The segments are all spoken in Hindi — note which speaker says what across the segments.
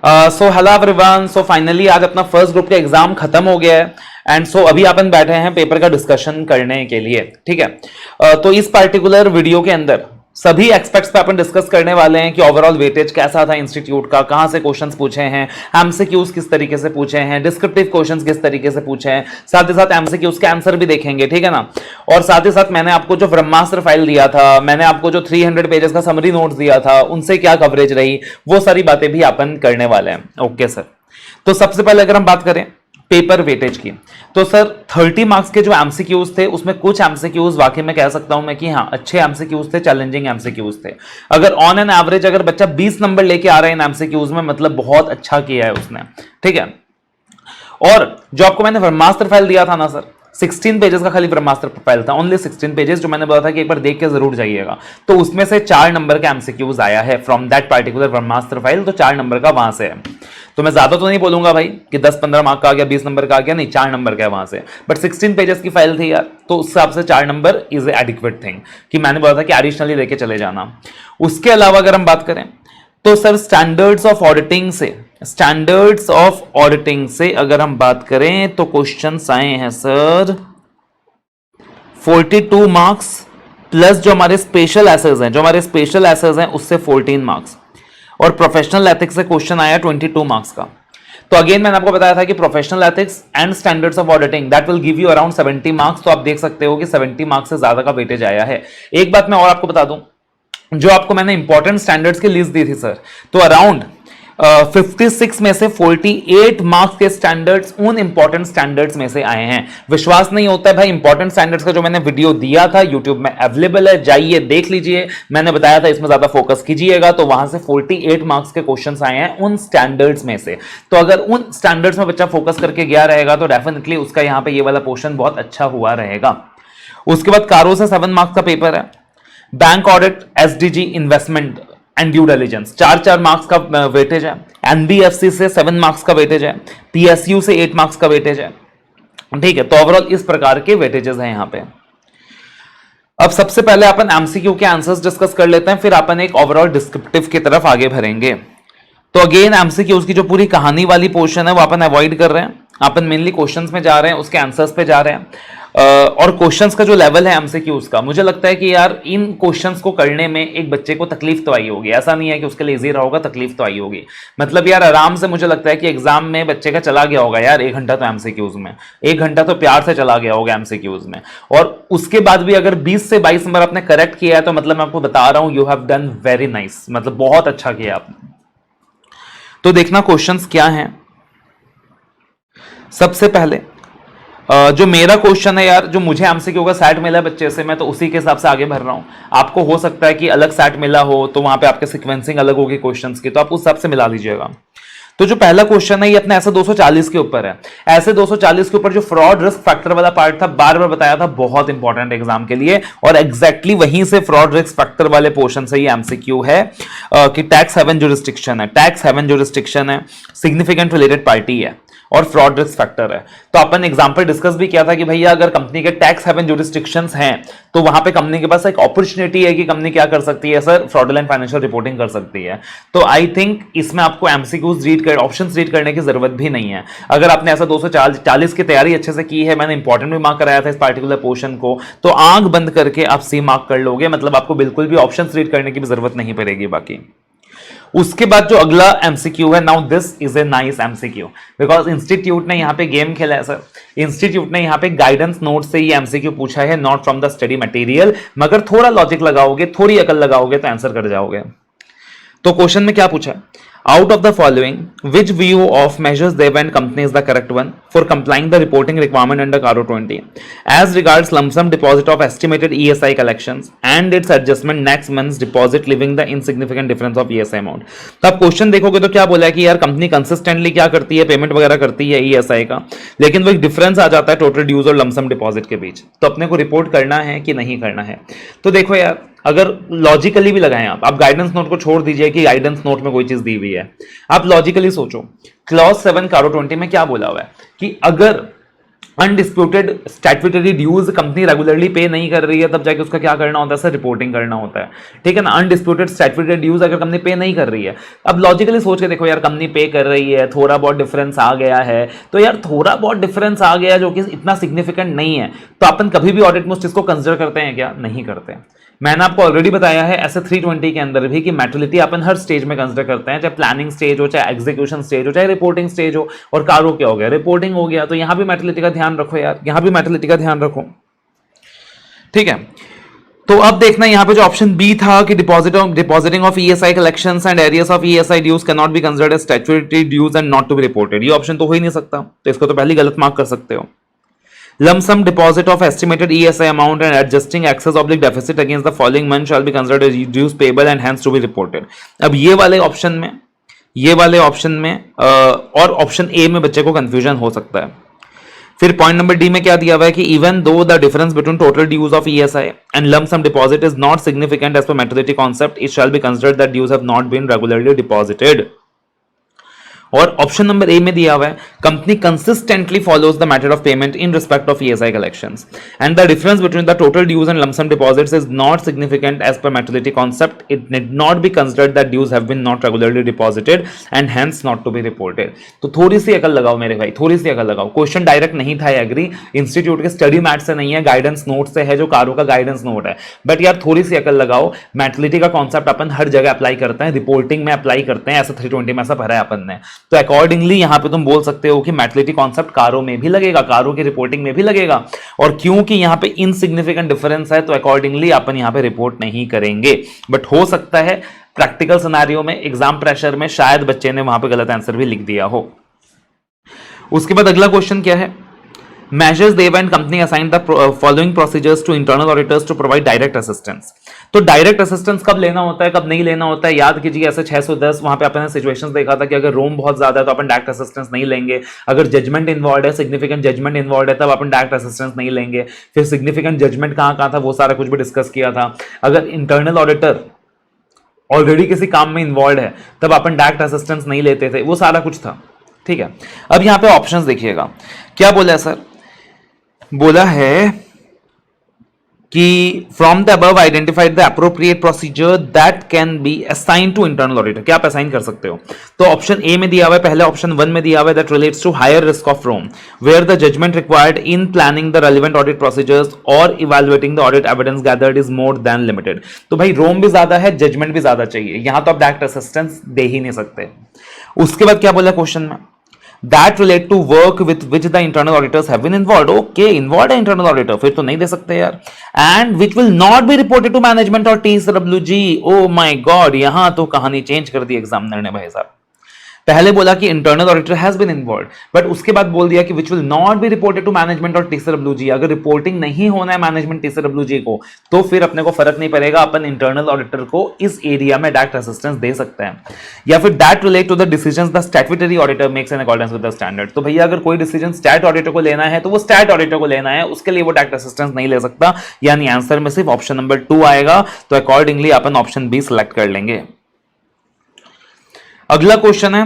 Speaker 1: So hello everyone, so finally आज अपना फर्स्ट ग्रुप का एग्जाम खत्म हो गया है एंड सो अभी अपन बैठे हैं पेपर का डिस्कशन करने के लिए। ठीक है, तो इस पार्टिकुलर वीडियो के अंदर सभी एक्सपेक्ट्स पे अपन डिस्कस करने वाले हैं कि ओवरऑल वेटेज कैसा था इंस्टीट्यूट का, कहां से क्वेश्चंस पूछे हैं, एमसीक्यूज किस तरीके से पूछे हैं, डिस्क्रिप्टिव क्वेश्चंस किस तरीके से पूछे हैं, साथ ही साथ एमसीक्यूज के आंसर भी देखेंगे। ठीक है ना, और साथ ही साथ मैंने आपको जो ब्रह्मास्त्र फाइल दिया था, मैंने आपको जो 300 पेजेस का समरी नोट्स दिया था, उनसे क्या कवरेज रही, वो सारी बातें भी अपन करने वाले हैं। ओके सर, तो सबसे पहले अगर हम बात करें पेपर वेटेज की, तो सर 30 मार्क्स के जो एमसीक्यूज थे उसमें कुछ एमसीक्यूज वाकई में कह सकता हूं मैं कि हाँ अच्छे एमसीक्यूज थे, चैलेंजिंग एमसीक्यूज थे। अगर ऑन एन एवरेज अगर बच्चा 20 नंबर लेके आ रहा है इन एमसीक्यूज में, मतलब बहुत अच्छा किया है उसने। ठीक है, और जो आपको मैंने ब्रह्मास्त्र फाइल दिया था ना सर, 16 पेजेस का खाली ब्रह्मास्त्र फाइल था, ओनली 16 पेजेस, जो मैंने बोला था कि एक बार देख के जरूर जाइएगा। तो उसमें से 4 नंबर का एमसीक्यूज आया है from that particular Brahmastra file, तो 4 नंबर का वहां से है। तो मैं ज्यादा तो नहीं बोलूंगा भाई कि 10-15 मार्क का आ गया, 20 नंबर का आ गया, नहीं 4 नंबर का है वहां से। बट 16 पेजेस की फाइल थी यार, तो उस हिसाब से 4 number is a adequate thing कि मैंने बोला था कि एडिशनली लेके चले जाना। उसके अलावा अगर हम बात करें तो सर स्टैंडर्ड्स ऑफ ऑडिटिंग से अगर हम बात करें तो क्वेश्चंस आए हैं सर 42 मार्क्स प्लस जो हमारे स्पेशल एसेज हैं उससे 14 मार्क्स, और प्रोफेशनल एथिक्स से क्वेश्चन आया 22 मार्क्स का। तो अगेन मैंने आपको बताया था कि professional ethics and standards of auditing that will give you around 70 marks. तो आप देख सकते हो कि 70 मार्क्स से ज्यादा का वेटेज आया है। एक बात मैं और आपको बता दूं, जो आपको मैंने इंपॉर्टेंट स्टैंडर्ड्स की लिस्ट दी थी सर, तो अराउंड 56 में से 48 मार्क्स के स्टैंडर्ड्स उन इंपॉर्टेंट स्टैंडर्ड्स में से आए हैं। विश्वास नहीं होता है भाई, इंपॉर्टेंट स्टैंडर्ड्स का जो मैंने वीडियो दिया था यूट्यूब में अवेलेबल है, जाइए देख लीजिए। मैंने बताया था इसमें ज्यादा फोकस कीजिएगा, तो वहां से 48 मार्क्स के क्वेश्चंस आए हैं उन स्टैंडर्ड्स में से। तो अगर उन स्टैंडर्ड्स में बच्चा फोकस करके गया रहेगा तो डेफिनेटली उसका यहां पे ये वाला पोर्शन बहुत अच्छा हुआ रहेगा। उसके बाद कारो से 7 मार्क्स का पेपर है, bank audit, SDG, investment and due diligence 4-4 marks का वेटेज है, एनबीएफसी से 7 मार्क्स का वेटेज है, पीएसयू से 8 मार्क्स का वेटेज है। ठीक है, तो ओवरऑल इस प्रकार के वेटेजेस हैं यहां पे। अब सबसे पहले अपन एमसीक्यू के आंसर्स डिस्कस कर लेते हैं, फिर अपन एक ओवरऑल डिस्क्रिप्टिव की तरफ आगे भरेंगे। तो अगेन एमसीक्यूज की जो पूरी कहानी वाली पोर्शन है वो अपन अवॉइड कर रहे हैं, अपन मेनली क्वेश्चंस में जा रहे हैं, उसके आंसर्स पे जा रहे हैं। और क्वेश्चंस का जो लेवल है एमसीक्यूज का, मुझे लगता है कि यार इन क्वेश्चंस को करने में एक बच्चे को तकलीफ तो आई होगी, ऐसा नहीं है कि उसके लिए इजी रहा होगा, तकलीफ तो आई होगी। मतलब यार आराम से मुझे लगता है कि एग्जाम में बच्चे का चला गया होगा यार 1 घंटा तो एमसीक्यूज में, 1 घंटा तो प्यार से चला गया होगा एमसीक्यूज में। और उसके बाद भी अगर 20 से 22 नंबर आपने करेक्ट किया है तो मतलब मैं आपको बता रहा हूं you have done very nice, मतलब बहुत अच्छा किया आपने। तो देखना क्वेश्चंस क्या हैं। सबसे पहले जो मेरा क्वेश्चन है यार, जो मुझे एमसीक्यू का सेट मिला है बच्चे से, मैं तो उसी के हिसाब से आगे भर रहा हूं। आपको हो सकता है कि अलग सेट मिला हो तो वहां पे आपके सीक्वेंसिंग अलग होगी क्वेश्चंस की, तो आप उस हिसाब से मिला लीजिएगा। तो जो पहला क्वेश्चन है ये अपने ऐसे 240 के ऊपर है। ऐसे 240 के ऊपर जो फ्रॉड रिस्क फैक्टर वाला पार्ट था, बार बार बताया था, बहुत इंपॉर्टेंट एग्जाम के लिए, और एग्जैक्टली वहीं से फ्रॉड रिस्क फैक्टर वाले पोर्शन से ये एमसीक्यू है कि टैक्स हेवन जुरिस्डिक्शन है, सिग्निफिकेंट रिलेटेड पार्टी है और फ्रॉड रिस्क फैक्टर है। तो अपन एग्जांपल डिस्कस भी किया था कि भैया अगर कंपनी के टैक्स हेवन जुरिस्डिक्शंस हैं तो वहां पे कंपनी के पास एक अपॉर्चुनिटी है कि कंपनी क्या कर सकती है सर, फ्रॉडुलेंट फाइनेंशियल रिपोर्टिंग कर सकती है। तो आई थिंक इसमें आपको एमसीक्यूज ऑप्शंस रीड करने की जरूरत भी नहीं है। अगर आपने ऐसा 240 की तैयारी अच्छे से की है, मैंने इंपॉर्टेंट भी मार्क कराया था इस पार्टिकुलर पोर्शन को, तो आंख बंद करके आप सी मार्क कर लोगे, मतलब आपको बिल्कुल भी ऑप्शंस रीड करने की भी जरूरत नहीं पड़ेगी। बाकी उसके बाद जो अगला एमसीक्यू है, now this is a nice MCQ because institute ने यहां पे गेम खेला है सर। इंस्टीट्यूट ने यहां पे गाइडेंस नोट से ये एमसीक्यू पूछा है, not from the study material, मगर थोड़ा लॉजिक लगाओगे, थोड़ी अकल लगाओगे तो आंसर कर जाओगे। तो क्वेश्चन में क्या पूछा है, out of the following which view of measures they and company is the correct one for complying the reporting requirement under Caro 20 as regards lump sum deposit of estimated ESI collections and its adjustment next month's deposit leaving the insignificant difference of ESI amount। तो आप क्वेश्चन देखोगे तो क्या बोला है कि यार कंपनी कंसिस्टेंटली क्या करती है, पेमेंट वगैरह करती है ESI का, लेकिन वो एक डिफरेंस आ जाता है टोटल ड्यूज और लमसम डिपॉजिट के बीच, तो अपने को रिपोर्ट करना है कि नहीं करना है। तो देखो यार अगर लॉजिकली भी लगाएं आप गाइडेंस नोट को छोड़ दीजिए कि गाइडेंस नोट में कोई चीज दी हुई है, आप लॉजिकली सोचो। क्लॉज 7 कारो 20 में क्या बोला हुआ है कि अगर undisputed statutory dues company regularly pay नहीं कर रही है, तब जाके उसका क्या करना होता है सर, रिपोर्टिंग करना होता है, ठीक है ना। अनडिस्प्यूटेड स्टैट्यूटरी ड्यूज अगर कंपनी पे नहीं कर रही है, अब लॉजिकली सोच के देखो यार, कंपनी पे कर रही है, थोड़ा बहुत डिफरेंस आ गया है, तो यार थोड़ा बहुत डिफरेंस आ गया जो कि इतना सिग्निफिकेंट नहीं है, तो अपन कभी भी ऑडिट में उस चीज को कंसिडर करते हैं क्या, नहीं करते हैं। मैंने आपको ऑलरेडी बताया है ऐसे 320 के अंदर भी कि मैटुरिटी अपन हर स्टेज में कंसिडर करते हैं, चाहे प्लानिंग स्टेज हो, चाहे एग्जीक्यूशन स्टेज हो, चाहे रिपोर्टिंग स्टेज हो। और कारो क्या हो गया, रिपोर्टिंग हो गया, तो यहां भी मैटुरिटी का ध्यान रखो यार, यहां भी मैटुरिटी का ध्यान रखो, ठीक है। तो अब देखना यहाँ पे जो ऑप्शन बी था कि depositing of ESI collections and arrears of ESI dues can not be considered as statutory dues and not to be reported, ये ऑप्शन तो हो ही नहीं सकता, तो इसको तो पहले गलत मार्क कर सकते हो। Lump sum deposit of estimated ESI amount and adjusting excess oblique deficit against the following month shall be considered as dues payable and hence to be reported। अब ये वाले ऑप्शन में और ऑप्शन ए में बच्चे को कंफ्यूजन हो सकता है। फिर पॉइंट नंबर डी में क्या दिया हुआ है कि even though the difference between total dues of ESI and lump sum deposit is not significant as per maturity concept, it shall be considered that dues have not been regularly deposited. और ऑप्शन नंबर ए में दिया हुआ है company consistently follows the method of payment in respect of ESI collections and the difference between the total dues and lump sum deposits is not significant as per maturity concept, it need not be considered that dues have been not regularly deposited and hence not to be reported. तो थोड़ी सी अकल लगाओ मेरे भाई, थोड़ी सी अकल लगाओ। क्वेश्चन डायरेक्ट नहीं था, एग्री, इंस्टीट्यूट के स्टडी मैट से नहीं है, गाइडेंस नोट से है, जो कारो का गाइडेंस नोट है, बट यार थोड़ी सी अकल लगाओ। मैच्योरिटी का कॉन्सेप्ट अपन हर जगह अप्लाई करते हैं, रिपोर्टिंग में अप्लाई करते हैं, ऐसा 320 में ऐसा भरा है अपन ने, तो अकॉर्डिंगली यहां पे तुम बोल सकते हो कि मैच्योरिटी कॉन्सेप्ट कारो में भी लगेगा, कारो की रिपोर्टिंग में भी लगेगा। और क्योंकि यहां पे इनसिग्निफिकेंट डिफरेंस है, तो अकॉर्डिंगली अपन यहां पे रिपोर्ट नहीं करेंगे। बट हो सकता है प्रैक्टिकल सिनेरियो में, एग्जाम प्रेशर में शायद बच्चे ने वहां पे गलत आंसर भी लिख दिया हो। उसके बाद अगला क्वेश्चन क्या है, measures they and company assigned the following procedures to internal auditors to provide direct assistance। तो डायरेक्ट असिस्टेंस कब लेना होता है, कब नहीं लेना होता है, याद कीजिए ऐसे 610 वहां पे अपन ने सिचुएशंस देखा था कि अगर रोम बहुत ज्यादा है तो अपन डायरेक्ट असिस्टेंस नहीं लेंगे, अगर जजमेंट इन्वॉल्व है, सिग्निफिकेंट जजमेंट इन्वॉल्व है, तब अपन डायरेक्ट असिस्टेंस नहीं लेंगे। फिर सिग्निफिकेंट जजमेंट कहां कहां था वो सारा कुछ भी डिस्कस किया था। अगर इंटरनल ऑडिटर ऑलरेडी किसी काम में इन्वॉल्व है तब अपन डायरेक्ट असिस्टेंस नहीं लेते थे, वो सारा कुछ था, ठीक है। अब यहां पे ऑप्शंस देखिएगा, क्या बोला है सर, बोला है कि from the above identified the appropriate procedure that can be assign to internal auditor. क्या आप असाइन कर सकते हो, तो ऑप्शन ए में दिया हुआ है, पहले ऑप्शन 1 में दिया हुआ है that relates to higher risk of ROM where the judgement required in planning the relevant audit procedures और evaluating the audit evidence gathered is more than limited. तो भाई रोम भी ज्यादा है, जजमेंट भी ज्यादा चाहिए, यहां तो आप डायरेक्ट असिस्टेंस दे ही नहीं सकते। उसके बाद क्या बोला क्वेश्चन में, that relate to work with which the internal auditors have been involved। okay, involved है internal auditor, फिर तो नहीं दे सकते यार। and which will not be reported to management or TCWG। oh my god, यहां तो कहानी चेंज कर दी एग्जामिनर ने भाई साहब। पहले बोला कि internal auditor has been involve, but उसके बाद बोल दिया कि which will not be reported to management और टीसीडब्ल्यूजी। अगर रिपोर्टिंग नहीं होना है मैनेजमेंट टीसीडब्ल्यूजी को, तो फिर अपने को फर्क नहीं पड़ेगा, अपन इंटरनल ऑडिटर को इस एरिया में डायरेक्ट असिस्टेंस दे सकते हैं। या फिर that relate to the decisions the statutory auditor makes in accordance with the standard. तो भैया अगर कोई डिसीजन स्टैट ऑडिटर को लेना है तो वो स्टैट ऑडिटर को लेना है, उसके लिए वो डायरेक्ट असिस्टेंस नहीं ले सकता, यानी आंसर में सिर्फ ऑप्शन नंबर 2 आएगा। तो अकॉर्डिंगली अपन ऑप्शन बी सिलेक्ट कर लेंगे। अगला क्वेश्चन है,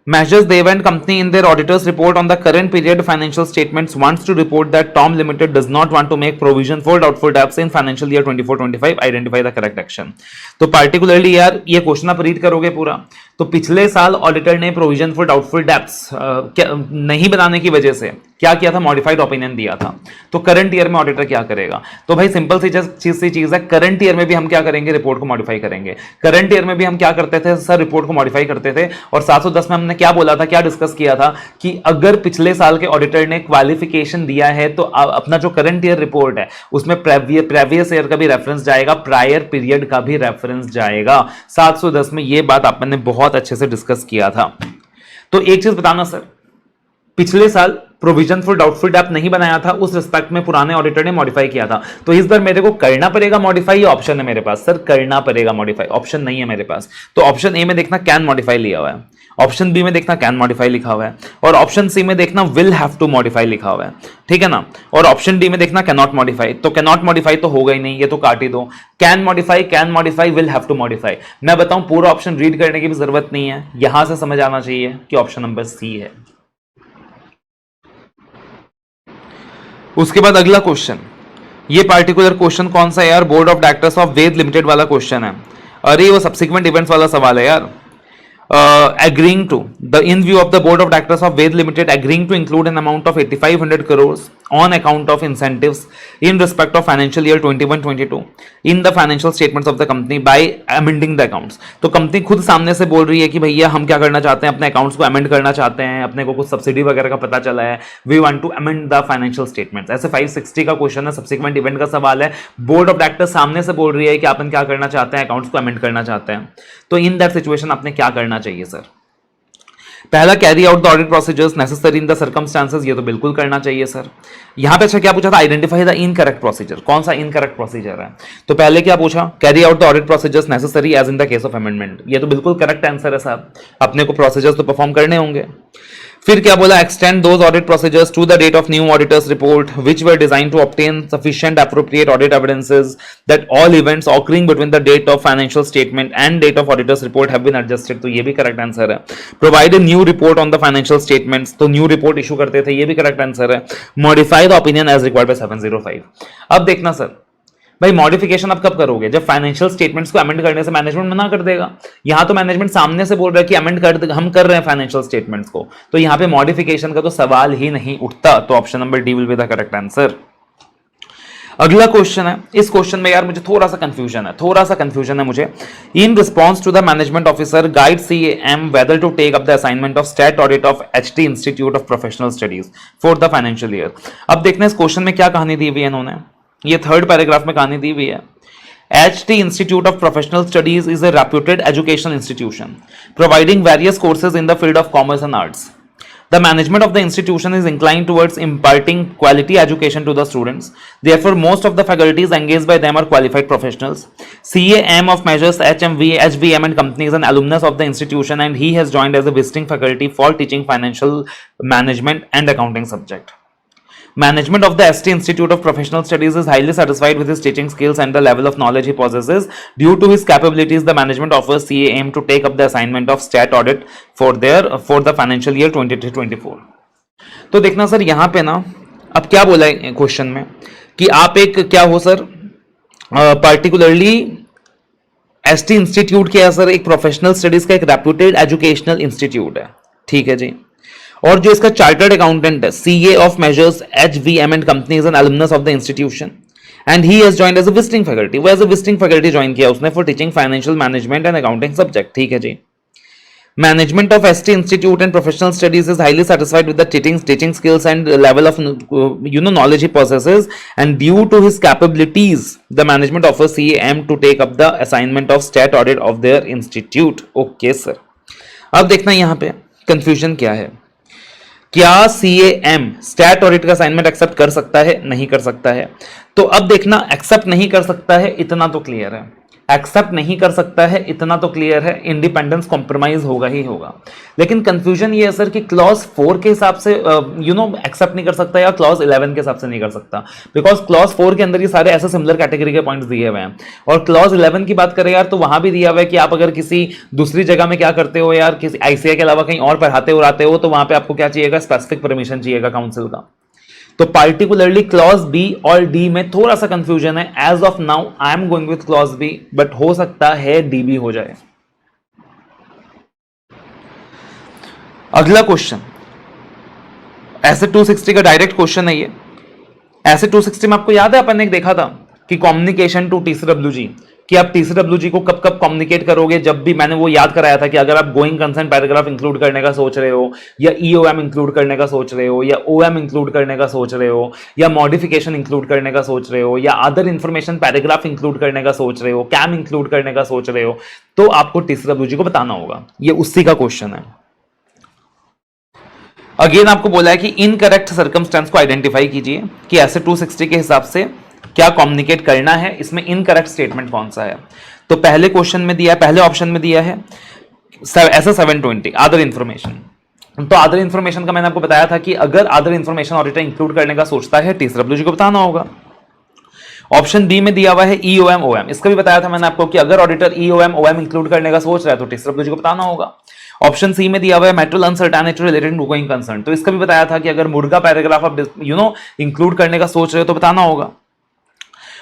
Speaker 1: measures they and company in their auditors report on the current period financial statements wants to report that Tom Limited does not want to make provision for doubtful debts in financial year 24-25, identify the correct action। तो particularly यार ये क्वेश्चन आप रीड करोगे पूरा, तो पिछले साल ऑडिटर ने प्रोविजन फॉर डाउटफुल डेब्ट्स नहीं बनाने की वजह से क्या किया था, मॉडिफाइड ओपिनियन दिया था। तो करंट ईयर में ऑडिटर क्या करेगा, तो भाई सिंपल सी चीज है, करंट ईयर में भी हम क्या करेंगे, रिपोर्ट को मॉडिफाई करेंगे। करंट ईयर में भी हम क्या करते थे सर, रिपोर्ट को मॉडिफाई करते थे। और 710 में हमने क्या बोला था, क्या डिस्कस किया था कि अगर पिछले साल के ऑडिटर ने क्वालिफिकेशन दिया है तो अपना जो करंट ईयर रिपोर्ट है उसमें प्रीवियस ईयर का भी रेफरेंस जाएगा, प्रायर पीरियड का भी रेफरेंस जाएगा। 710 में ये बात आपने बहुत अच्छे से डिस्कस किया था। तो एक चीज बताना सर, पिछले साल प्रोविजन फॉर डाउटफुल डेब्ट नहीं बनाया था, उस रिस्पेक्ट में पुराने ऑडिटर ने मॉडिफाई किया था, तो इस बार मेरे को करना पड़ेगा मॉडिफाई, या ऑप्शन है मेरे पास सर करना पड़ेगा मॉडिफाई, ऑप्शन नहीं है मेरे पास। तो ऑप्शन ए में देखना कैन मॉडिफाई लिया हुआ है, ऑप्शन बी में देखना कैन मॉडिफाई लिखा हुआ है, और ऑप्शन सी में देखना विल हैव टू मॉडिफाई लिखा हुआ है, ठीक है ना। और ऑप्शन डी में देखना कैन नॉट मॉडिफाई, तो कैन नॉट मॉडिफाई तो होगा ही नहीं, ये तो काट ही दो। Can modify, will have to modify. मैं बताऊं पूरा ऑप्शन रीड करने की भी जरूरत नहीं है, यहां से समझ आना चाहिए कि ऑप्शन नंबर सी है। उसके बाद अगला क्वेश्चन, ये पार्टिकुलर क्वेश्चन कौन सा है यार, board of directors of Ved limited वाला क्वेश्चन है। अरे वो सब्सिक्वेंट इवेंट्स वाला सवाल है यार। Agreeing to the in view of the board of directors of Ved Limited agreeing to include an amount of 8500 crores on account of incentives in respect of financial year 21-22 in the financial statements of the company by amending the accounts। तो कंपनी खुद सामने से बोल रही है कि भैया हम क्या करना चाहते हैं, अपने अकाउंट्स को अमेंड करना चाहते हैं, अपने को कुछ सब्सिडी वगैरह का पता चला है, we want to amend the financial statements. ऐसे 560 का क्वेश्चन है, सब्सिक्वेंट इवेंट का सवाल है, बोर्ड ऑफ डायरेक्टर्स सामने से बोल रही है कि अपन क्या करना चाहते हैं, अकाउंट्स को अमेंड करना चाहते हैं। तो इन दैट सिचुएशन आपने क्या करना चाहिए सर? पहला, carry out the audit procedures necessary in the circumstances, ये तो बिल्कुल करना चाहिए सर। यहां पे अच्छा क्या पूछा था, आइडेंटिफाई द इनकरेक्ट प्रोसीजर, कौन सा इनकरेक्ट प्रोसीजर है। तो पहले क्या पूछा, carry out the audit procedures necessary as in the case of amendment, ये तो बिल्कुल करेक्ट आंसर है साहब, अपने को प्रोसीजर्स तो परफॉर्म करने होंगे। फिर क्या बोला, extend those audit procedures to the date of new auditor's report which were designed to obtain sufficient appropriate audit evidences that all events occurring between the date of financial statement and date of auditor's report have been adjusted, तो ये भी करेक्ट आंसर है। Provide a new report on the financial statements, तो न्यू रिपोर्ट इशू करते थे, ये भी करेक्ट आंसर है। Modify the opinion as required by 705। अब देखना सर भाई, मॉडिफिकेशन आप कब करोगे, जब फाइनेंशियल स्टेटमेंट्स को अमेंड करने से मैनेजमेंट मना कर देगा। यहां तो मैनेजमेंट सामने से बोल रहा है कि अमेंड हम कर रहे हैं फाइनेंशियल स्टेटमेंट्स को, तो यहां पे मॉडिफिकेशन का तो सवाल ही नहीं उठता। तो option number D will be the correct answer. अगला क्वेश्चन है, इस क्वेश्चन में यार मुझे थोड़ा सा कंफ्यूजन है मुझे। In response to the management officer guide CAM whether to take up the assignment of stat audit of HT institute of professional studies for the financial year. अब देखना इस क्वेश्चन में क्या कहानी दी हुई है इन्होंने, ये थर्ड पैराग्राफ में कहानी दी हुई है। HT Institute of Professional Studies is a reputed educational institution providing various courses in the field of commerce and arts. The management of the institution is inclined towards imparting quality education to the students. Therefore, most of the faculties engaged by them are qualified professionals. CAM of measures HVM and company is an alumnus of the institution, and he has joined as a visiting faculty for teaching financial management and accounting subject. Management of the ST Institute of Professional Studies is highly satisfied with his teaching skills and the level of knowledge he possesses. Due to his capabilities, the management offers CAM to take up the assignment of stat audit for the financial year 23-24. तो देखना सर यहाँ पे ना, अब क्या बोला है क्वेश्चन में कि आप एक क्या हो सर, पार्टिकुलरली ST इंस्टीट्यूट क्या है सर, एक प्रोफेशनल स्टडीज का एक रेप्यूटेड एजुकेशनल इंस्टीट्यूट है, ठीक है जी। और जो इसका चार्टर्ड अकाउंटेंट है, CA of messrs HVM and company is an alumnus of the institution and he has joined as a visiting faculty, वो as a visiting faculty join किया उसने for teaching financial management and accounting subject, ठीक है जी। Management of ST institute and professional studies is highly satisfied with the teaching skills and level of knowledge he possesses, and due to his capabilities the management offers CAM to take up the assignment of stat audit of their institute. Okay sir, अब देखना यहाँ पे कंफ्यूजन क्या है, क्या CAM स्टैट ऑडिट का असाइनमेंट एक्सेप्ट कर सकता है, नहीं कर सकता है। तो अब देखना, एक्सेप्ट नहीं कर सकता है इतना तो क्लियर है, एक्सेप्ट नहीं कर सकता है इतना तो क्लियर है, इंडिपेंडेंस कॉम्प्रोमाइज होगा ही होगा। लेकिन कंफ्यूजन ये है सर कि क्लॉज 4 के हिसाब से एक्सेप्ट नहीं कर सकता या क्लॉज 11 के हिसाब से नहीं कर सकता, बिकॉज क्लॉज 4 के अंदर ये सारे ऐसे सिमिलर कैटेगरी के पॉइंट्स दिए हुए हैं, और क्लॉज 11 की बात करें यार तो वहां भी दिया हुआ है कि आप अगर किसी दूसरी जगह में क्या करते हो यार, किसी ICAI के अलावा कहीं और पढ़ाते उड़ाते हो, तो वहां पे आपको क्या चाहिएगा, स्पेसिफिक परमिशन चाहिएगा काउंसिल का। तो पार्टिकुलरली क्लॉज बी और डी में थोड़ा सा कंफ्यूजन है। As of now I am going with clause B, but हो सकता है डी भी हो जाए। अगला क्वेश्चन ऐसे 260 का डायरेक्ट क्वेश्चन है ये। ऐसे 260 में आपको याद है अपन ने देखा था कि कम्युनिकेशन टू TCWG, कि आप TCWG को कब कब कम्युनिकेट करोगे, जब भी मैंने वो याद कराया था कि अगर आप गोइंग कंसर्न पैराग्राफ इंक्लूड करने का सोच रहे हो, या EOM इंक्लूड करने का सोच रहे हो, या OM इंक्लूड करने का सोच रहे हो, या मॉडिफिकेशन इंक्लूड करने का सोच रहे हो, या अदर इंफॉर्मेशन पैराग्राफ इंक्लूड करने का सोच रहे हो, CAM इंक्लूड करने का सोच रहे हो, तो आपको TCWG को बताना होगा। ये उसी का क्वेश्चन है। अगेन आपको बोला है कि इनकरेक्ट सर्कमस्टेंस को आइडेंटिफाई कीजिए कि ऐसे 260 के हिसाब से क्या कम्युनिकेट करना है, इसमें इनकरेक्ट स्टेटमेंट कौन सा है। तो पहले क्वेश्चन में दिया है, पहले ऑप्शन में दिया है ऐसा 720 अदर इंफॉर्मेशन। तो अदर इंफॉर्मेशन का मैंने आपको बताया था कि अगर अदर इंफॉर्मेशन ऑडिटर इंक्लूड करने का सोचता है TCWG को बताना होगा। ऑप्शन बी में दिया हुआ है ईओएम ओएम, इसका भी बताया था मैंने आपको कि अगर ऑडिटर ईओएम ओएम इंक्लूड करने का सोच रहा है तो टिस्ट्रप्लॉजी को बताना होगा। ऑप्शन सी में दिया हुआ है material uncertainty related to going concern, तो इसका भी बताया था कि अगर मुर्गा पैराग्राफ आप इंक्लूड करने का सोच रहे हो तो बताना होगा।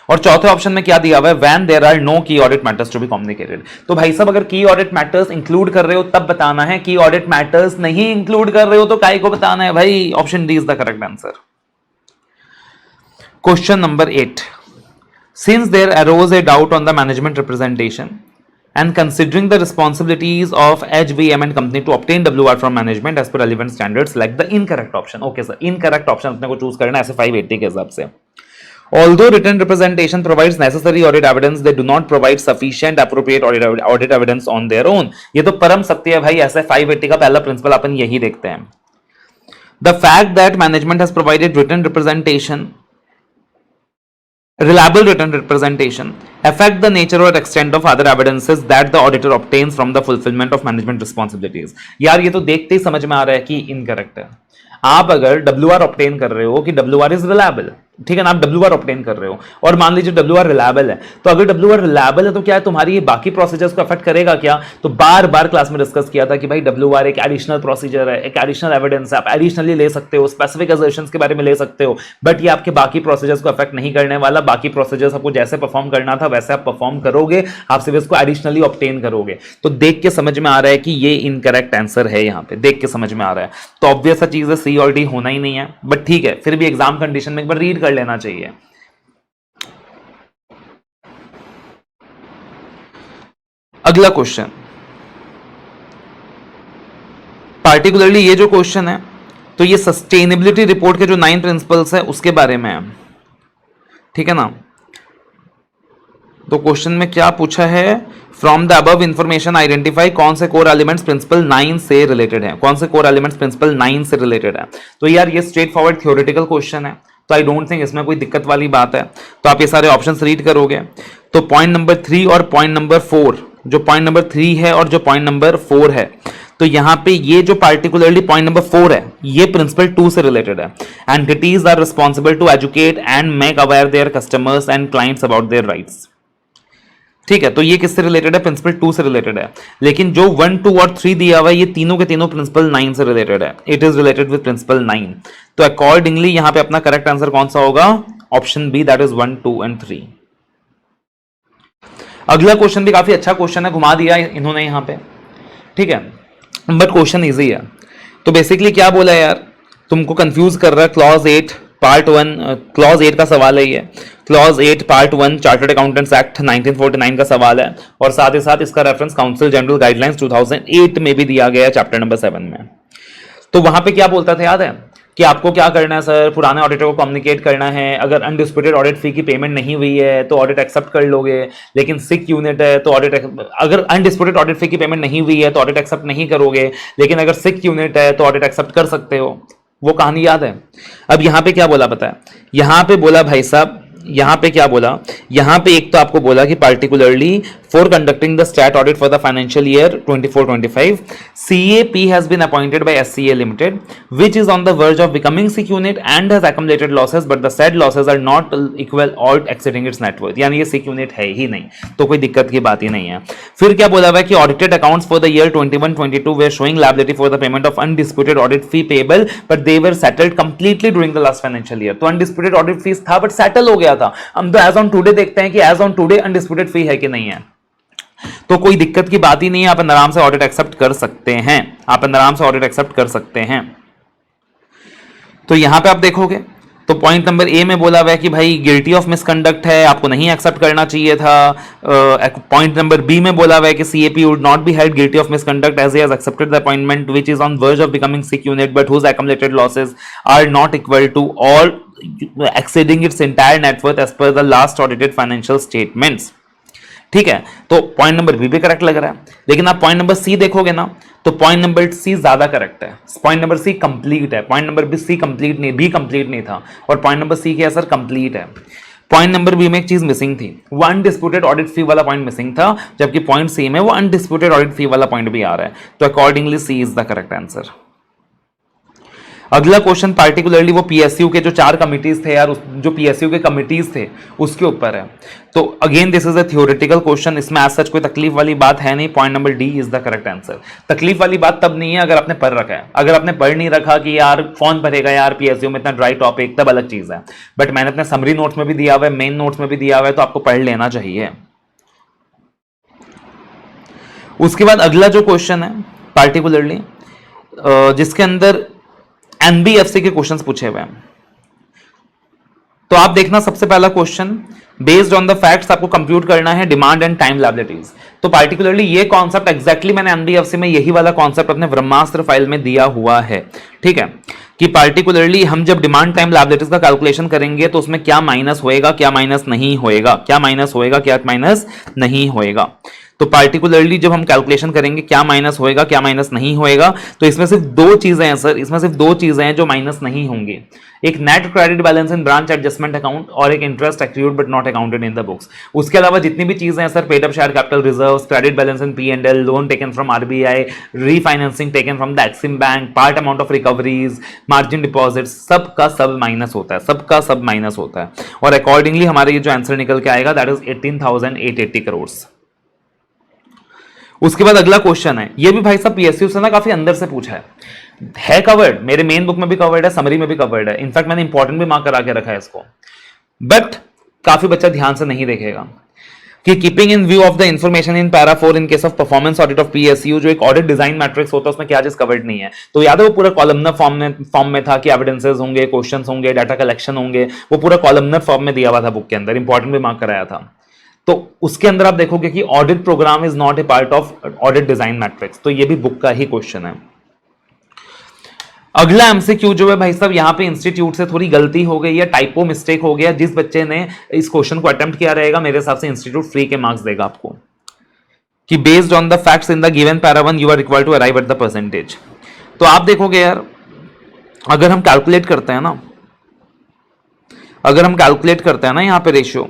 Speaker 1: और चौथे ऑप्शन में क्या दिया हुआ है, when there are no key audit matters to be communicated. तो भाई साहब अगर की ऑडिट मैटर्स इंक्लूड कर रहे हो तब बताना है, की ऑडिट मैटर्स नहीं इंक्लूड कर रहे हो तो काय को बताना है भाई। Option D is the correct answer. Question number 8, since there arose a doubt on the management representation and considering the responsibilities of HVM and company to obtain WR from management as per relevant standards, select the incorrect option। okay sir, incorrect option अपने को चूज करना है ऐसे 580 के हिसाब से। Although written representation provides necessary audit evidence, they do not provide sufficient appropriate audit evidence on their own। ये तो परम सत्य है भाई, ऐसे 580 का पहला प्रिंसिपल अपन यही देखते हैं। The fact that management has provided written representation, reliable written representation, affect the nature or extent of other evidences that the auditor obtains from the fulfillment of management responsibilities। यार ये तो देखते ही समझ में आ रहा है कि इनकरेक्ट है। आप अगर WR ऑब्टेन कर रहे हो कि WR इज रिलायबल, ठीक है ना, आप WR ऑब्टेन कर रहे हो और मान लीजिए WR रिलायबल है, तो अगर WR रिलायबल है तो क्या है, तुम्हारी ये बाकी प्रोसीजर्स को अफेक्ट करेगा क्या? तो बार बार क्लास में डिस्कस किया था कि भाई WR एक एडिशनल प्रोसीजर है, एक एडिशनल एविडेंस है, आप एडिशनली ले सकते हो, स्पेसिफिक असर्शंस के बारे में ले सकते हो, बट ये आपके बाकी प्रोसीजर्स को अफेक्ट नहीं करने वाला। बाकी प्रोसीजर्स आपको जैसे परफॉर्म करना था वैसे आप परफॉर्म करोगे, आप सिर्फ इसको एडिशनली ऑब्टेन करोगे। तो देख के समझ में आ रहा है कि ये इनकरेक्ट आंसर है, यहां पे देख के समझ में आ रहा है। तो ऑब्वियस सा चीज है, सी और डी होना ही नहीं है, बट ठीक है फिर भी एग्जाम कंडीशन में एक बार रीड कर लेना चाहिए। अगला क्वेश्चन, पार्टिकुलरली ये जो क्वेश्चन है तो ये सस्टेनेबिलिटी रिपोर्ट के जो 9 प्रिंसिपल्स है उसके बारे में है, ठीक है ना। तो क्वेश्चन में क्या पूछा है, from the above information identify कौन से कोर एलिमेंट्स प्रिंसिपल 9 से रिलेटेड है, कौन से कोर एलिमेंट्स प्रिंसिपल 9 से रिलेटेड है। तो यार ये स्ट्रेट फॉरवर्ड थ्योरेटिकल क्वेश्चन है, तो आई डोंट थिंक इसमें कोई दिक्कत वाली बात है। तो आप ये सारे ऑप्शंस रीड करोगे तो पॉइंट नंबर 3 और पॉइंट नंबर 4, जो पॉइंट नंबर 3 है और जो पॉइंट नंबर 4 है, तो यहां पे ये जो पार्टिकुलरली पॉइंट नंबर 4 है ये प्रिंसिपल 2 से रिलेटेड है। Entities are responsible to educate and make aware their customers and clients about their rights, ठीक है। तो ये किससे रिलेटेड है, प्रिंसिपल 2 से रिलेटेड है। लेकिन जो 1, 2 और 3 दिया हुआ है ये तीनों के तीनों प्रिंसिपल 9 से रिलेटेड है, it is related with principle 9। तो अकॉर्डिंगली यहां पे अपना करेक्ट आंसर कौन सा होगा, option B, that is 1, 2 and 3। अगला क्वेश्चन भी काफी अच्छा क्वेश्चन है, घुमा दिया इन्होंने यहां पे, ठीक है, बट क्वेश्चन इजी है। तो बेसिकली क्या बोला यार, तुमको कंफ्यूज कर रहा है क्लॉज 8 पार्ट 1, क्लॉज 8 का सवाल है ये, clause 8 part 1 chartered accountants act 1949 का सवाल है, और साथ ही साथ इसका रेफरेंस काउंसिल जनरल गाइडलाइंस 2008 में भी दिया गया है चैप्टर नंबर 7 में। तो वहां पे क्या बोलता था याद है कि आपको क्या करना है सर, पुराने ऑडिटर को कम्युनिकेट करना है, अगर अनडिस्प्यूटेड ऑडिट फी की पेमेंट नहीं हुई है तो ऑडिट एक्सेप्ट कर लोगे, लेकिन सिक यूनिट है तो ऑडिट, अगर अनडिस्प्यूटेड ऑडिट फी की पेमेंट नहीं हुई है तो ऑडिट एक्सेप्ट नहीं करोगे, लेकिन अगर सिक यूनिट है तो ऑडिट एक्सेप्ट कर सकते हो। वो कहानी याद है। अब यहां पे क्या बोला पता है, यहां पे बोला भाई साहब, यहां पे क्या बोला, यहां पे एक तो आपको बोला कि particularly for conducting the stat audit for the financial year 24-25 CAP has been appointed by SCA Limited which is on the verge of becoming SIC unit and has accumulated losses but the said losses are not equal or exceeding its net worth, यानी ये SIC unit है ही नहीं, तो कोई दिक्कत की बात ही नहीं है। फिर क्या बोला हुआ है कि audited accounts for the year 21-22 were showing liability for the payment of undisputed audit fee payable but they were settled completely during the last financial year। तो undisputed audit fees था बट सेटल हो गया था। हम तो एज ऑन टुडे देखते हैं कि एज ऑन टुडे अनडिस्प्यूटेड फी है कि नहीं है, तो कोई दिक्कत की बात ही नहीं है, आप आराम से ऑडिट एक्सेप्ट कर सकते हैं, आप आराम से ऑडिट एक्सेप्ट कर सकते हैं। तो यहां पे आप देखोगे तो पॉइंट नंबर ए में बोला हुआ है कि भाई गिल्टी ऑफ मिसकंडक्ट है, आपको नहीं एक्सेप्ट करना चाहिए था। पॉइंट नंबर बी में बोला हुआ है कि CAP would not be held guilty of misconduct as he has accepted the appointment which is on verge of becoming sick unit but whose accumulated losses are not equal to और exceeding its entire net worth as per the last audited financial statements, ठीक है। तो पॉइंट नंबर बी भी करेक्ट लग रहा है, लेकिन आप पॉइंट नंबर सी देखोगे ना तो पॉइंट नंबर सी ज्यादा करेक्ट है, पॉइंट नंबर सी कंप्लीट है, point number B C complete नहीं, बी कंप्लीट नहीं था, और पॉइंट नंबर सी क्या सर कंप्लीट है। पॉइंट नंबर बी में एक चीज मिसिंग थी, वो अनडिस्प्यूटेड ऑडिट फी वाला पॉइंट मिसिंग था, जबकि पॉइंट सी में वो अनडिस्प्यूटेड ऑडिट फी वाला पॉइंट भी आ रहा है। तो accordingly C is the correct answer. अगला क्वेश्चन पार्टिकुलरली वो पीएसयू के जो 4 कमिटीज थे यार, जो पीएसयू के कमिटीज थे उसके ऊपर है। तो again this is a theoretical question, इसमें आज सच कोई तकलीफ वाली बात है नहीं। Point number D is the correct answer. तकलीफ वाली बात तब नहीं है अगर आपने पढ़ रखा है, अगर आपने पढ़ नहीं रखा कि यार कौन पढ़ेगा यार पीएसयू में इतना ड्राई टॉपिक, तब अलग चीज है। बट मैंने अपने समरी नोट्स में भी दिया हुआ है, मेन नोट्स में भी दिया हुआ है, तो आपको पढ़ लेना चाहिए। उसके बाद अगला जो क्वेश्चन है पार्टिकुलरली जिसके अंदर एनबीएफसी के क्वेश्चंस पूछे हुए हैं, तो आप देखना सबसे पहला question, based on the facts आपको कंप्यूट करना है डिमांड एंड टाइम लायबिलिटीज। तो पार्टिकुलरली ये कॉन्सेप्ट एग्जैक्टली मैंने एनबीएफसी में यही वाला कॉन्सेप्ट अपने ब्रह्मास्त्र फाइल में दिया हुआ है, ठीक है, कि पार्टिकुलरली हम जब डिमांड टाइम लायबिलिटीज का कैलकुलेशन करेंगे तो उसमें क्या माइनस होएगा, क्या माइनस नहीं होएगा, क्या माइनस होएगा, क्या माइनस नहीं होएगा। तो पार्टिकुलरली जब हम कैलकुलेशन करेंगे क्या माइनस होएगा, क्या माइनस नहीं होएगा, तो इसमें सिर्फ 2 चीजें हैं सर, इसमें सिर्फ 2 चीजें हैं जो माइनस नहीं होंगी, एक नेट क्रेडिट बैलेंस इन ब्रांच एडजस्टमेंट अकाउंट और एक interest accrued but not accounted in the books. उसके अलावा जितनी भी चीजें हैं sir, paid up share capital reserves, credit balance in P&L, loan taken from RBI, refinancing taken from the Exim bank, part amount of recoveries, margin deposit, सबका सब माइनस होता है, सबका सब माइनस होता है। और अकॉर्डिंगली हमारा ये जो आंसर निकल के आएगा दैट इज 18,880 करोड़। उसके बाद अगला क्वेश्चन है, ये भी भाई साहब पीएसयू से ना काफी अंदर से पूछा है कवर्ड, मेरे मेन बुक में भी कवर्ड है, समरी में भी कवर्ड है, इनफैक्ट मैंने इंपॉर्टेंट भी मार्क करा के रखा है इसको, बट काफी बच्चा ध्यान से नहीं देखेगा कि keeping in view of the information in para 4 in case of performance audit of PSU, जो एक ऑडिट डिजाइन मैट्रिक्स होता है उसमें क्या चीज कवर्ड नहीं है। तो याद है वो पूरा कॉलमनर फॉर्म में था कि एविडेंसेस होंगे, क्वेश्चंस होंगे, डाटा कलेक्शन होंगे, वो पूरा कॉलमनर फॉर्म में दिया हुआ था बुक के अंदर, इंपॉर्टेंट भी मार्क कराया था। तो उसके अंदर आप देखोगे कि audit programme is not a part of audit design matrix, तो ये भी बुक का ही क्वेश्चन है। अगला एमसीक्यू जो है भाई साहब, यहां पे इंस्टीट्यूट से थोड़ी गलती हो गई है, टाइपो मिस्टेक हो गया, जिस बच्चे ने इस क्वेश्चन को अटेम्प्ट किया रहेगा मेरे हिसाब से इंस्टीट्यूट फ्री के मार्क्स देगा आपको, कि based on the facts in the given para 1 you are required to arrive at the percentage. तो आप देखोगे यार, अगर हम कैलकुलेट करते हैं ना, अगर हम कैलकुलेट करते हैं ना यहाँ पे रेशियो,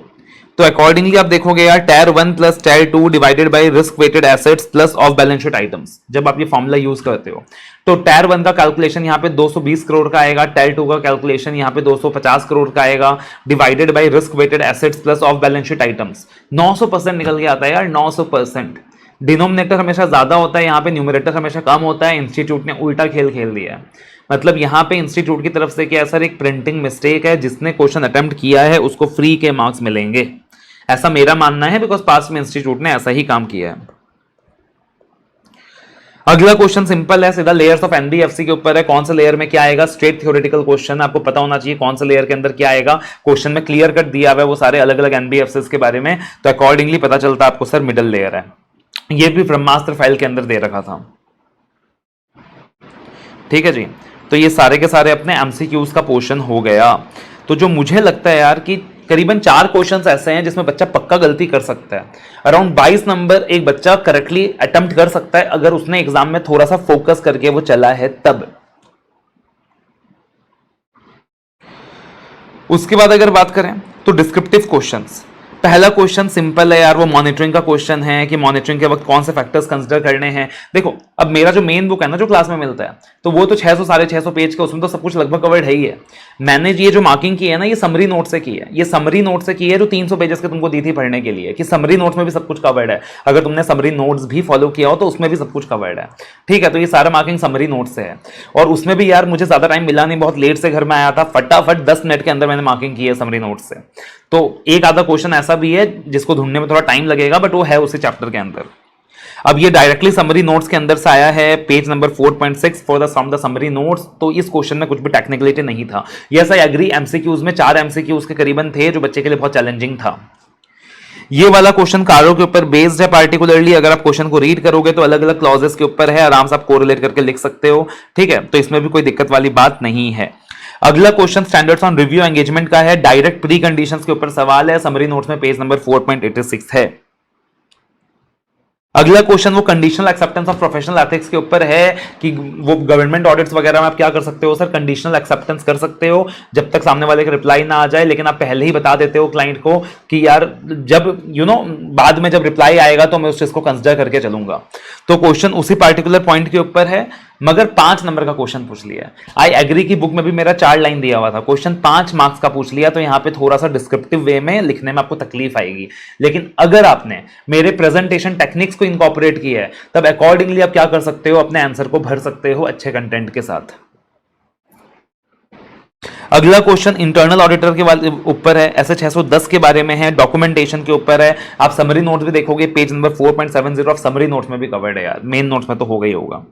Speaker 1: तो अकॉर्डिंगली आप देखोगे यार tier 1 plus tier 2 divided by risk weighted assets plus off balance sheet items, जब आप ये फॉर्मूला यूज करते हो तो टायर 1 का कैलकुलेशन यहाँ पे 220 करोड़ का आएगा, टायर 2 का कैलकुलेशन यहाँ पे 250 करोड़ का आएगा, divided by risk weighted assets plus off balance sheet items. 900% निकल के आता है यार, 900%। डिनोमिनेटर हमेशा ज्यादा होता है, यहाँ पे न्यूमरेटर हमेशा कम होता है, इंस्टीट्यूट ने उल्टा खेल खेल दिया है। मतलब यहाँ पे इंस्टीट्यूट की तरफ से क्या सर, एक प्रिंटिंग मिस्टेक है, जिसने क्वेश्चन अटेम्प्ट किया है उसको फ्री के मार्क्स मिलेंगे, ऐसा मेरा मानना है, बिकॉज पास्ट में इंस्टीट्यूट ने ऐसा ही काम किया है। अगला क्वेश्चन सिंपल है, सीधा लेयर्स ऑफ एनबीएफसी के ऊपर है। कौन से लेयर में क्या आएगा, स्ट्रेट थ्योरेटिकल क्वेश्चन, आपको पता होना चाहिए कौन से लेयर के अंदर क्या आएगा। क्वेश्चन में क्लियर कट दिया हुआ है वो सारे अलग अलग एनबीएफसी के बारे में, तो अकॉर्डिंगली पता चलता है आपको सर मिडिल लेयर है। ये भी ब्रह्मास्त्र फाइल के अंदर दे रखा था, ठीक है जी। तो ये सारे के सारे अपने एमसीक्यूज का पोर्शन हो गया। तो जो मुझे लगता है यार कि करीबन 4 क्वेश्चंस ऐसे हैं जिसमें बच्चा पक्का गलती कर सकता है। अराउंड 22 नंबर एक बच्चा करेक्टली अटेम्प्ट कर सकता है अगर उसने एग्जाम में थोड़ा सा फोकस करके वो चला है तब। उसके बाद अगर बात करें तो डिस्क्रिप्टिव क्वेश्चंस, पहला क्वेश्चन सिंपल है यार, वो मॉनिटरिंग का क्वेश्चन है कि मॉनिटरिंग के वक्त कौन से फैक्टर्स कंसीडर करने हैं। देखो अब मेरा जो मेन बुक है ना जो क्लास में मिलता है, तो वो तो 600 साढ़े 600 पेज का, उसमें तो सब कुछ लगभग कवर्ड है ही है। मैंने ये जो मार्किंग की है ना, ये समरी नोट से की है, ये समरी नोट से की है जो 300 पेजेस के तुमको दी थी पढ़ने के लिए, कि समरी नोट्स में भी सब कुछ कवर्ड है। अगर तुमने समरी नोट्स भी फॉलो किया हो तो उसमें भी सब कुछ कवर्ड है, ठीक है। तो ये सारा मार्किंग समरी नोट से है, और उसमें भी यार मुझे ज्यादा टाइम मिला नहीं, बहुत लेट से घर में आया था, फटाफट 10 मिनट के अंदर मैंने मार्किंग की है समरी नोट से। तो एक आधा क्वेश्चन ऐसा भी है जिसको ढूंढने में थोड़ा टाइम लगेगा, बट वो है उसी चैप्टर के अंदर। अब ये डायरेक्टली समरी नोट्स के अंदर से आया है, page number 4.6 for the from the summary notes. तो इस क्वेश्चन में कुछ भी टेक्निकलिटी नहीं था। यस आई एग्री, एमसीक्यूज में 4 एमसीक्यूज के करीबन थे जो बच्चे के लिए बहुत चैलेंजिंग था। ये वाला क्वेश्चन कारो के ऊपर बेस्ड है पार्टिकुलरली। अगर आप क्वेश्चन को रीड करोगे तो अलग अलग क्लॉजेस के ऊपर है, आराम से आप कोरिलेट करके लिख सकते हो, ठीक है। तो इसमें भी कोई दिक्कत वाली बात नहीं है। अगला question standards on review engagement का है, डायरेक्ट प्री कंडीशंस के ऊपर सवाल है, समरी नोट्स में पेज नंबर 4.86 है। अगला क्वेश्चन वो conditional acceptance of professional ethics के ऊपर है कि वो गवर्नमेंट ऑडिट्स वगैरह में आप क्या कर सकते हो सर, कंडीशनल एक्सेप्टेंस कर सकते हो जब तक सामने वाले का रिप्लाई ना आ जाए, लेकिन आप पहले ही बता देते हो क्लाइंट को कि यार जब बाद में जब रिप्लाई आएगा तो मैं उस चीज को कंसिडर करके चलूंगा। तो क्वेश्चन उसी पार्टिकुलर पॉइंट के ऊपर है। मगर 5 नंबर का क्वेश्चन पूछ लिया। आई एग्री की बुक में भी मेरा 4 लाइन दिया हुआ था, क्वेश्चन 5 मार्क्स का पूछ लिया, तो यहां पे थोड़ा सा डिस्क्रिप्टिव वे में लिखने में आपको तकलीफ आएगी। लेकिन अगर आपने मेरे प्रेजेंटेशन टेक्निक्स को इनकॉर्पोरेट किया है, तब अकॉर्डिंगली आप क्या कर सकते हो, अपने आंसर को भर सकते हो अच्छे कंटेंट के साथ। अगला क्वेश्चन इंटरनल ऑडिटर के ऊपर है, ऐसे 610 के बारे में है, डॉक्यूमेंटेशन के ऊपर है। आप समरी नोट्स भी देखोगे, page number 4.70 of summary notes में भी कवर्ड है यार, मेन नोट्स में तो हो गई होगा।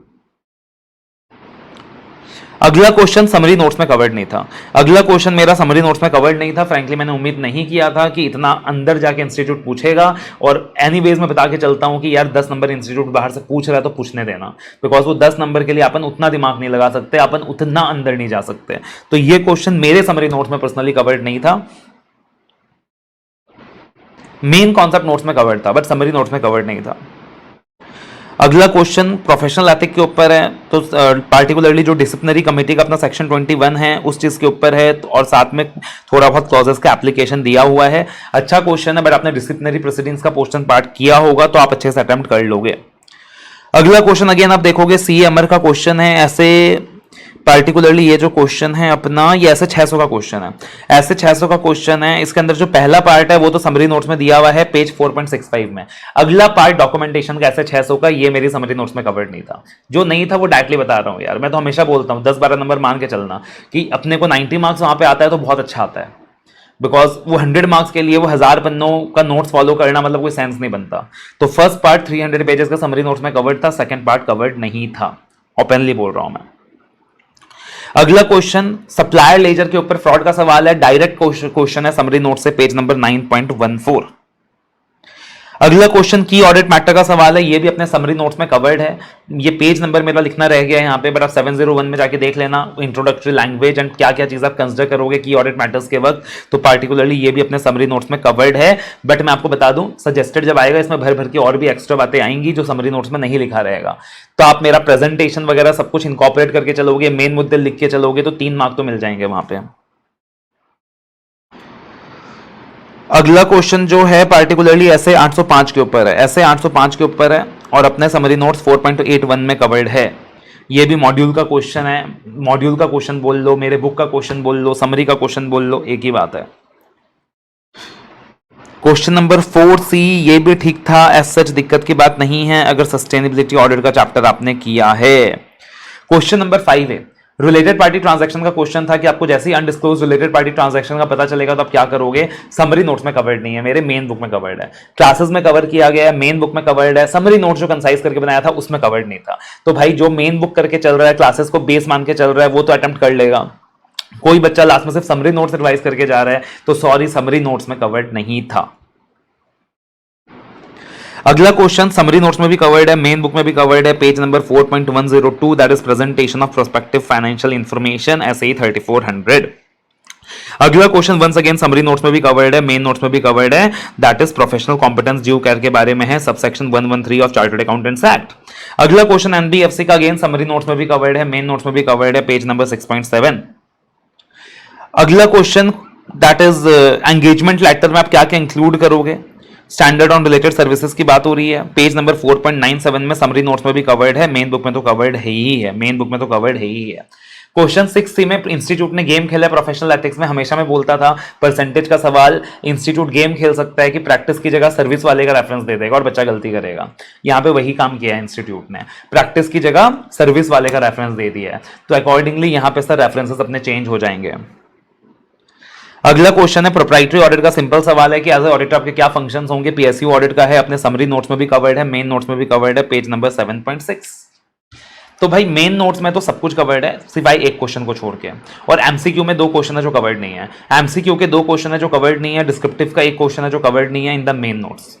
Speaker 1: अगला क्वेश्चन समरी नोट्स में कवर्ड नहीं था। अगला क्वेश्चन मेरा समरी नोट्स में कवर्ड नहीं था। फ्रैंकली मैंने उम्मीद नहीं किया था कि इतना अंदर जाके इंस्टीट्यूट पूछेगा, और एनीवेज मैं बता के चलता हूं कि यार 10 नंबर इंस्टीट्यूट बाहर से पूछ रहा है तो पूछने देना, बिकॉज वो 10 नंबर के लिए अपन उतना दिमाग नहीं लगा सकते, अपन उतना अंदर नहीं जा सकते। तो ये क्वेश्चन मेरे समरी नोट्स में पर्सनली कवर्ड नहीं था। मेन कॉन्सेप्ट नोट्स में कवर्ड था, बट समरी नोट्स में कवर्ड नहीं था। अगला क्वेश्चन प्रोफेशनल एथिक के ऊपर है, तो पार्टिकुलरली जो डिसिप्लिनरी कमेटी का अपना सेक्शन 21 है उस चीज के ऊपर है, और साथ में थोड़ा बहुत क्लॉजेस का एप्लीकेशन दिया हुआ है। अच्छा क्वेश्चन है, बट आपने डिसिप्लिनरी प्रोसीडिंग्स का पोर्शन पार्ट किया होगा तो आप अच्छे से अटेम्प्ट कर लोगे। अगला क्वेश्चन अगेन आप देखोगे सीए अमर का क्वेश्चन है। ऐसे पार्टिकुलरली ये जो क्वेश्चन है अपना, ये ऐसे 600 का क्वेश्चन है, ऐसे 600 का क्वेश्चन है। इसके अंदर जो पहला पार्ट है वो तो समरी नोट्स में दिया हुआ है पेज 4.65 में। अगला पार्ट डॉक्यूमेंटेशन का ऐसे 600 का, ये मेरी समरी नोट्स में कवर्ड नहीं था। जो नहीं था वो डायरेक्टली बता रहा हूँ यार, मैं तो हमेशा बोलता हूँ 10-12 नंबर मान के चलना कि अपने को 90 मार्क्स वहां पे आता है तो बहुत अच्छा आता है, बिकॉज वो 100 मार्क्स के लिए वो 1000 पन्नों का नोट्स फॉलो करना मतलब कोई सेंस नहीं बनता। तो फर्स्ट पार्ट 300 पेजेस का समरी नोट्स में कवर्ड था, सेकंड पार्ट कवर्ड नहीं था, ओपनली बोल रहा हूं मैं। अगला क्वेश्चन सप्लायर लेजर के ऊपर फ्रॉड का सवाल है, डायरेक्ट क्वेश्चन है समरी नोट से, पेज नंबर 9.14। अगला क्वेश्चन की ऑडिट मैटर का सवाल है, ये भी अपने समरी नोट्स में कवर्ड है। ये पेज नंबर मेरा लिखना रह गया है यहाँ पे, बट आप 701 में जाके देख लेना इंट्रोडक्टरी लैंग्वेज एंड क्या क्या चीज आप कंसिडर करोगे की ऑडिट मैटर्स के वक्त। तो पार्टिकुलरली ये भी अपने समरी नोट्स में कवर्ड है, बट मैं आपको बता दूं सजेस्टेड जब आएगा इसमें भर भर के और भी एक्स्ट्रा बातें आएंगी जो समरी नोट्स में नहीं लिखा रहेगा। तो आप मेरा प्रेजेंटेशन वगैरह सब कुछ इनकॉर्पोरेट करके चलोगे, मेन मुद्दे लिख के चलोगे तो 3 मार्क तो मिल जाएंगे वहां पे। अगला क्वेश्चन जो है पार्टिकुलरली ऐसे 805 के ऊपर है, ऐसे 805 के ऊपर है, और अपने समरी नोट्स 4.81 में कवर्ड है। ये भी मॉड्यूल का क्वेश्चन है, मॉड्यूल का क्वेश्चन बोल लो, मेरे बुक का क्वेश्चन बोल लो, समरी का क्वेश्चन बोल लो, एक ही बात है। क्वेश्चन नंबर 4C ये भी ठीक था, एज सच दिक्कत की बात नहीं है अगर सस्टेनेबिलिटी ऑडिट का चैप्टर आपने किया है। क्वेश्चन नंबर 5 है रिलेटेड पार्टी ट्रांजैक्शन का क्वेश्चन था कि आपको जैसे ही अनडिस्क्लोज रिलेटेड पार्टी ट्रांजैक्शन का पता चलेगा तो आप क्या करोगे। समरी नोट्स में कवर्ड नहीं है, मेरे मेन बुक में कवर्ड है, क्लासेस में कवर किया गया है, मेन बुक में कवर्ड है। समरी नोट्स जो कंसाइज करके बनाया था उसमें कवर्ड नहीं था। तो भाई जो मेन बुक करके चल रहा है, क्लासेस को बेस मान के चल रहा है, वो तो अटेम्प्ट कर लेगा। कोई बच्चा लास्ट में सिर्फ समरी नोट्स रिवाइज करके जा रहा है तो सॉरी, समरी नोट्स में कवर्ड नहीं था। अगला क्वेश्चन समरी नोट्स में भी कवर्ड है, मेन बुक में भी कवर्ड है, page number 4.102 that is presentation of prospective financial information SE 3400। अगला question once again summary notes में भी कवर्ड है, मेन नोट्स में भी कवर्ड है, that is professional competence due care के बारे में है, subsection 113 of chartered accountants act. अगला क्वेश्चन एनबीएफसी का अगेन समरी नोट्स में भी कवर्ड है, मेन नोट्स में भी कवर्ड है, पेज नंबर 6.7। अगला question that is engagement letter में आप क्या क्या इंक्लूड करोगे, स्टैंडर्ड ऑन रिलेटेड सर्विसेज की बात हो रही है, पेज नंबर 4.97 में समरी नोट्स में भी कवर्ड है, मेन बुक में तो कवर्ड है ही है, मेन बुक में तो कवर्ड है ही है। क्वेश्चन 6C में इंस्टीट्यूट ने गेम खेला प्रोफेशनल एथिक्स में, हमेशा मैं बोलता था परसेंटेज का सवाल इंस्टीट्यूट गेम खेल सकता है कि प्रैक्टिस की जगह सर्विस वाले का रेफरेंस दे देगा और बच्चा गलती करेगा। यहाँ पे वही काम किया है इंस्टीट्यूट ने, प्रैक्टिस की जगह सर्विस वाले का रेफरेंस दे दिया है, तो अकॉर्डिंगली यहाँ पे सर रेफरेंसेस अपने चेंज हो जाएंगे। अगला क्वेश्चन है प्रोप्राइटरी ऑडिट का, सिंपल सवाल है कि एज ए ऑडिटर आपके क्या फंक्शंस होंगे, पीएसयू ऑडिट का है, अपने समरी नोट्स में भी कवर्ड है, मेन नोट्स में भी कवर्ड है, पेज नंबर 7.6। तो भाई मेन नोट्स में तो सब कुछ कवर्ड है सिवाय एक क्वेश्चन को छोड़ के, और एमसीक्यू में 2 क्वेश्चन है जो कवर्ड नहीं है, एमसीक्यू के 2 क्वेश्चन है जो कवर्ड नहीं है, डिस्क्रिप्टिव का 1 क्वेश्चन है जो कवर्ड नहीं है इन द मेन नोट्स।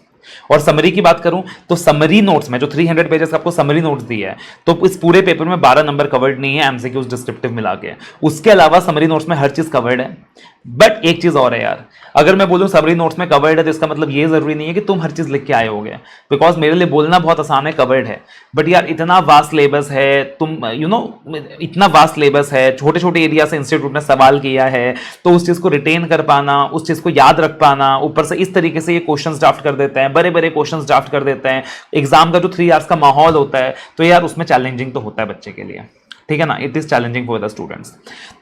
Speaker 1: और समरी की बात करूं तो समरी नोट्स में जो 300 पेजेस का आपको समरी नोट्स दिया है, तो इस पूरे पेपर में 12 नंबर कवर्ड नहीं है एमसीक्यूज डिस्क्रिप्टिव मिला के। उसके अलावा समरी नोट्स में हर चीज कवर्ड है, बट एक चीज और है यार, अगर मैं बोलूं समरी नोट्स में कवर्ड है तो इसका मतलब ये जरूरी नहीं है कि तुम हर चीज लिख के आए होगे, बिकॉज मेरे लिए बोलना बहुत आसान है कवर्ड है, बट यार इतना वास्ट सिलेबस है, तुम इतना वास्ट सिलेबस है, छोटे छोटे एरिया से इंस्टीट्यूट ने सवाल किया है, तो उस चीज को रिटेन कर पाना, उस चीज को याद रख पाना, ऊपर से इस तरीके से ये क्वेश्चंस ड्राफ्ट कर देते हैं, बड़े बड़े क्वेश्चंस ड्राफ्ट कर देते हैं, एग्जाम का जो 3 आवर्स का माहौल होता है, तो यार उसमें चैलेंजिंग तो होता है बच्चे के लिए, ठीक है ना, it is challenging for the students.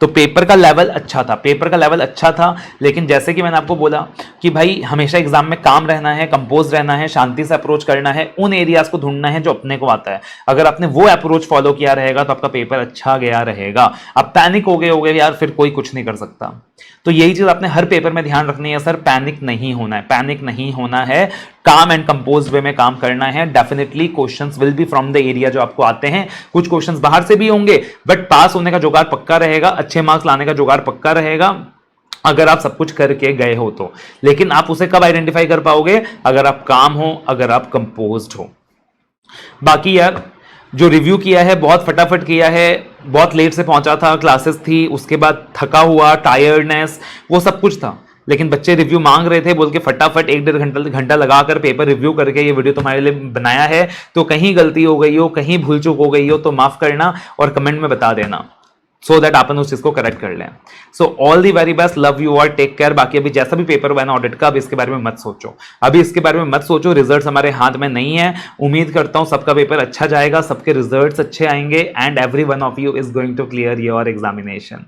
Speaker 1: तो पेपर का लेवल अच्छा था, पेपर का लेवल अच्छा था, लेकिन जैसे कि मैंने आपको बोला कि भाई हमेशा एग्जाम में काम रहना है, कंपोज रहना है, शांति से अप्रोच करना है, उन एरियाज को ढूंढना है जो अपने को आता है। अगर आपने वो अप्रोच फॉलो किया रहेगा तो आपका पेपर अच्छा गया रहेगा। अब पैनिक हो गए यार, फिर कोई कुछ नहीं कर सकता। तो यही चीज आपने हर पेपर में ध्यान रखनी है सर, पैनिक नहीं होना है, पैनिक नहीं होना है, काम एंड कंपोज वे में काम करना है। Definitely questions will be from the area जो आपको आते हैं, कुछ क्वेश्चंस बाहर से भी होंगे, बट पास होने का जुगाड़ पक्का रहेगा, अच्छे मार्क्स लाने का जुगाड़ पक्का रहेगा अगर आप सब कुछ करके गए हो तो। लेकिन आप उसे कब आइडेंटिफाई कर पाओगे? अगर आप काम हो, अगर आप कंपोज्ड हो। बाकी यार जो रिव्यू किया है बहुत फटाफट किया है, बहुत लेट से पहुंचा था, क्लासेस थी, उसके बाद थका हुआ, टायर्डनेस, वो सब कुछ था, लेकिन बच्चे रिव्यू मांग रहे थे, बोल के फटाफट 1-1.5 घंटा लगाकर पेपर रिव्यू करके ये वीडियो तुम्हारे लिए बनाया है। तो कहीं गलती हो गई हो, कहीं भूल चूक हो गई हो तो माफ करना और कमेंट में बता देना, सो दैट अपन उस चीज को करेक्ट कर लें। So all the very best, love you और टेक केयर। बाकी अभी जैसा भी पेपर हुआ ना ऑडिट का, अभी इसके बारे में मत सोचो, अभी इसके बारे में मत सोचो, रिजल्ट्स हमारे हाथ में नहीं है। उम्मीद करता हूं सबका पेपर अच्छा जाएगा, सबके रिजल्ट्स अच्छे आएंगे, and every one of you is going to clear your examination.